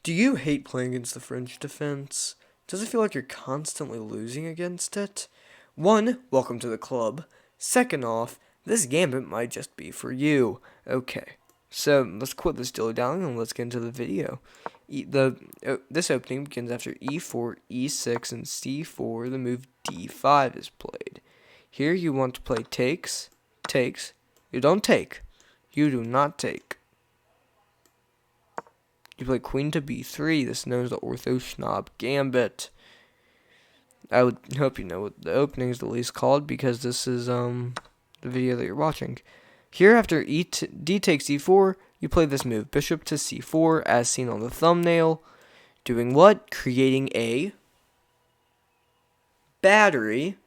Do you hate playing against the French defense? Does it feel like you're constantly losing against it? One, welcome to the club. Second off, this gambit might just be for you. Okay, so let's quit this dilly down and let's get into the video. This opening begins after e4, e6, and c4. The move d5 is played. Here you want to play takes, takes. You don't take. You do not take. You play queen to b3. This is known as the Orthoschnapp Gambit. I would hope you know what the opening is at least called, because this is the video that you're watching. Here, after d takes e4, you play this move, bishop to c4, as seen on the thumbnail. Doing what? Creating a battery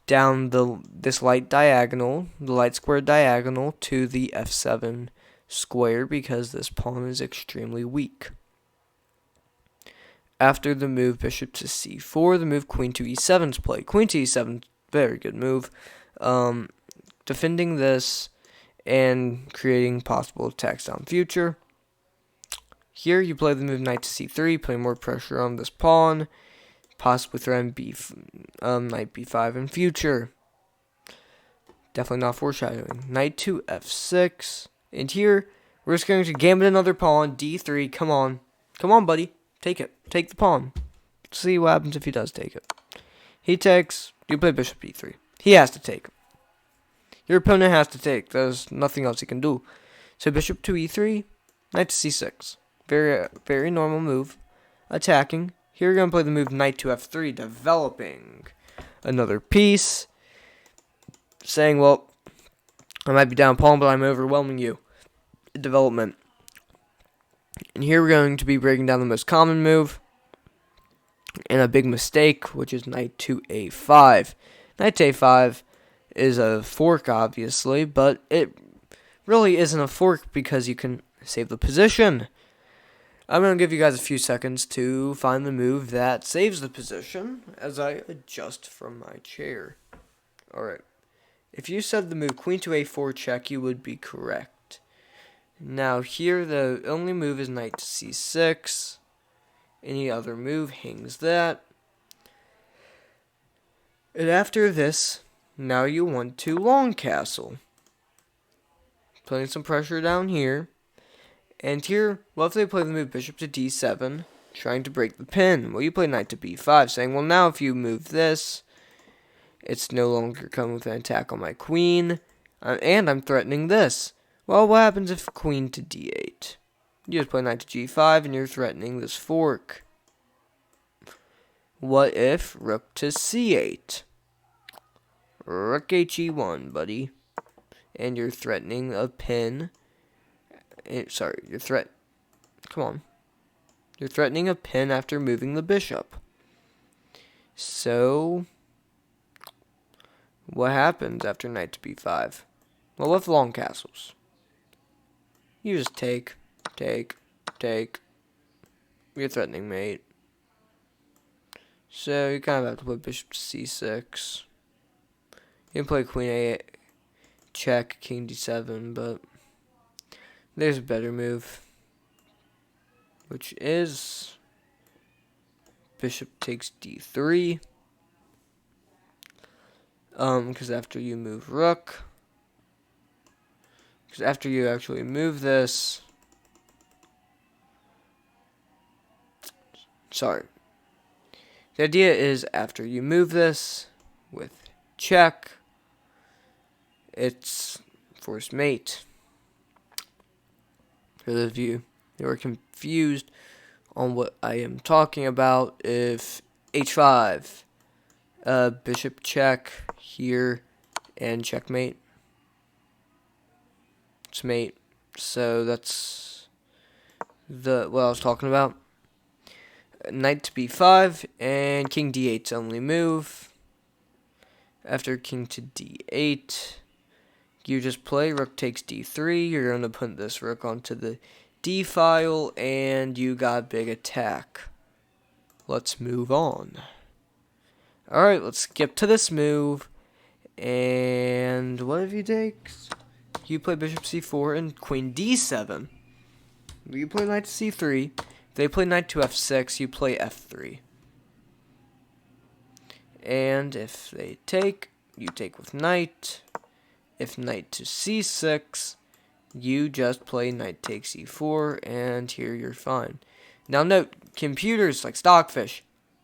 down this light diagonal, the light square diagonal, to the f7 square, because this pawn is extremely weak. After the move bishop to c4, the move queen to e7 is played. Queen to e7, very good move. Defending this and creating possible attacks down future. Here you play the move knight to c3, putting more pressure on this pawn, possibly threaten knight b5 in future. Definitely not foreshadowing. Knight to f6. And here, we're just going to gambit another pawn, d3. Come on. Come on, buddy. Take it. Take the pawn. See what happens if he does take it. He takes. You play bishop e3. He has to take. Your opponent has to take. There's nothing else he can do. So bishop to e3, knight to c6. Very, very normal move. Attacking. Here you're going to play the move knight to f3, developing another piece. Saying, well, I might be down pawn, but I'm overwhelming you. Development. And here we're going to be breaking down the most common move and a big mistake, which is knight to a5. Knight to a5 is a fork, obviously, but it really isn't a fork because you can save the position. I'm going to give you guys a few seconds to find the move that saves the position as I adjust from my chair. Alright. If you said the move queen to a4 check, you would be correct. Now here the only move is knight to c6. Any other move hangs that. And after this, now you want to long castle. Putting some pressure down here. And here, what if they play the move bishop to d7, trying to break the pin? Well, you play knight to b5, saying, well, now if you move this, it's no longer coming with an attack on my queen, and I'm threatening this. Well, what happens if queen to d8? You just play knight to g5, and you're threatening this fork. What if rook to c8? Rook he1, buddy. And you're threatening a pin. Come on. You're threatening a pin after moving the bishop. So, what happens after knight to b5? Well, with long castles, you just take. You're threatening mate. So, you kind of have to play bishop to c6. You can play queen a8, check, king d7, but there's a better move, which is bishop takes d3. Because after you move rook, because after you actually move this, the idea is after you move this with check, it's forced mate. For those of you who are confused on what I am talking about, if h5, bishop check here, and checkmate. It's mate. So that's what I was talking about. Knight to b5, and king d8's only move. After king to d8, you just play rook takes d3. You're going to put this rook onto the d file, and you got big attack. Let's move on. Alright, let's skip to this move. And what if he takes? You play bishop c4 and queen d7. You play knight to c3. If They play knight to f6, you play f3. And if they take, you take with knight. If knight to c6, you just play knight takes e4, and here you're fine. Now note, computers like Stockfish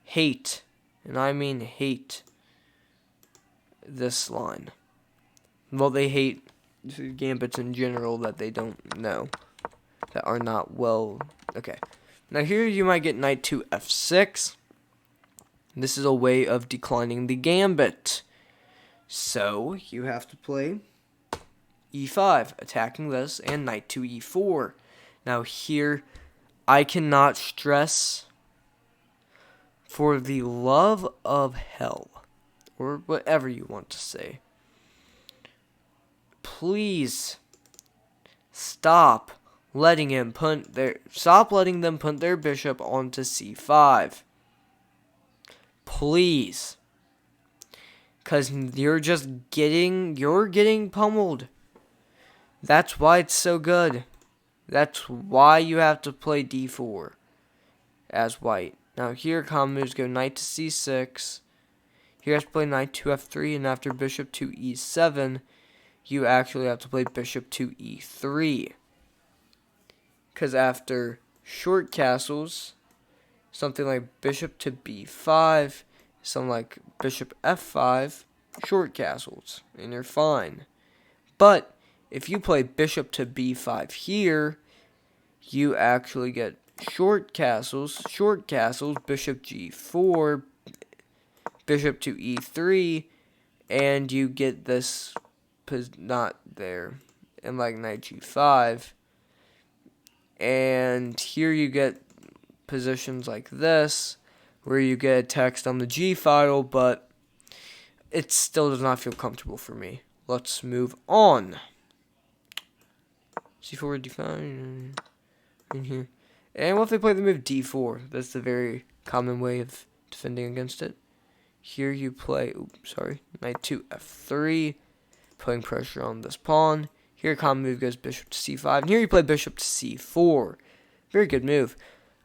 hate, and I mean hate, this line. Well, they hate gambits in general that they don't know, that are not well. Okay, now here you might get knight to f6. This is a way of declining the gambit. So you have to play e5, attacking this, and knight to e4. Now here, I cannot stress, for the love of hell, or whatever you want to say, please stop letting them put their bishop onto c5. Please. Because you're getting pummeled. That's why it's so good. That's why you have to play d4 as white. Now here common moves go knight to c6. Here you have to play knight to f3, and after bishop to e7, you actually have to play bishop to e3. Because after short castles, something like bishop to b5, something like bishop f5, short castles, and you're fine. But if you play bishop to b5 here, you actually get short castles, bishop g4, bishop to e3, and you get this not there, and like knight g5, and here you get positions like this, where you get a text on the g file, but it still does not feel comfortable for me. Let's move on. c4, d5, in here. And what if they play the move d4? That's the very common way of defending against it. Here you play, knight to f3, putting pressure on this pawn. Here common move goes bishop to c5, and here you play bishop to c4. Very good move.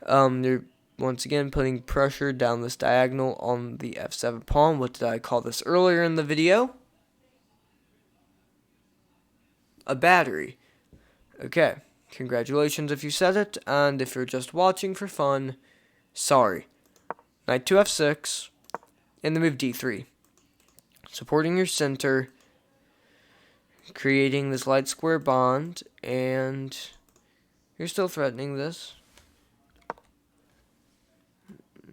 They're once again putting pressure down this diagonal on the f7 pawn. What did I call this earlier in the video? A battery. Okay, congratulations if you said it, and if you're just watching for fun, sorry. Knight to f6, and the move d3. Supporting your center, creating this light square bond, and you're still threatening this.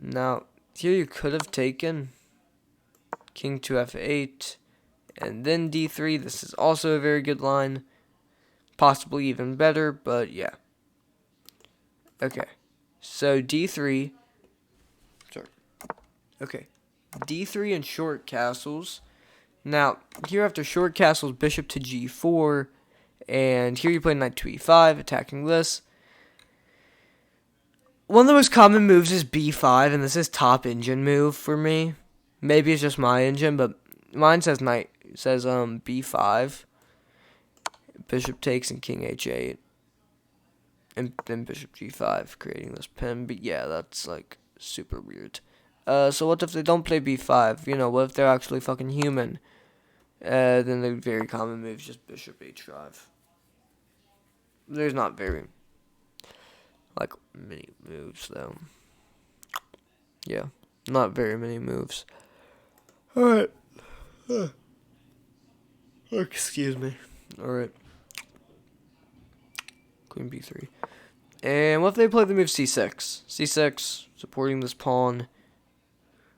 Now, here you could have taken king to f8, and then d3. This is also a very good line. Possibly even better, but yeah. Okay, so d3. Okay, d3 and short castles. Now, here after short castles, bishop to g4, and here you play knight to e5, attacking this. One of the most common moves is b5, and this is top engine move for me. Maybe it's just my engine, but mine says b5. Bishop takes and king h8. And then bishop g5, creating this pin. But yeah, that's like super weird. So what if they don't play b5? You know, what if they're actually fucking human? Then the very common move is just bishop h5. There's not very many moves though. Yeah, not very many moves. Alright. Excuse me. Alright. Queen b3. And what if they play the move c6? c6, supporting this pawn.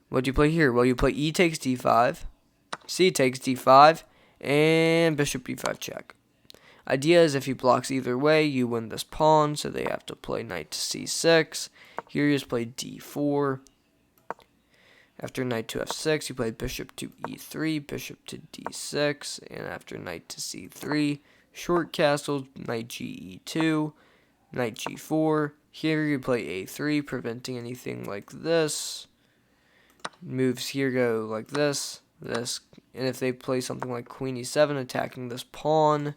What do you play here? Well, you play e takes d5, c takes d5, and bishop b5 check. Idea is if he blocks either way, you win this pawn, so they have to play knight to c6. Here you just play d4. After knight to f6, you play bishop to e3, bishop to d6, and after knight to c3, short castle, knight ge2, knight g4. Here you play a3, preventing anything like this. Moves here go like this, and if they play something like queen e7, attacking this pawn,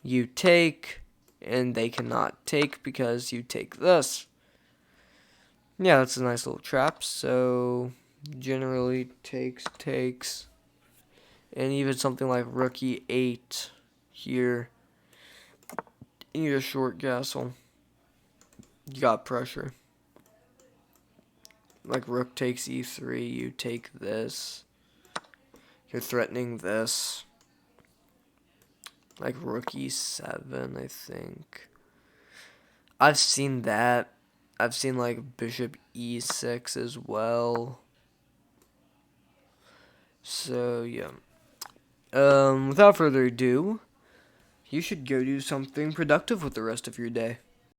you take, and they cannot take because you take this. Yeah, that's a nice little trap. So generally takes, and even something like rook e8 here, and you just short castle. You got pressure. Like rook takes e3, you take this. You're threatening this. Like rook e7, I think. I've seen that. I've seen like bishop e6 as well. So yeah. Without further ado, you should go do something productive with the rest of your day.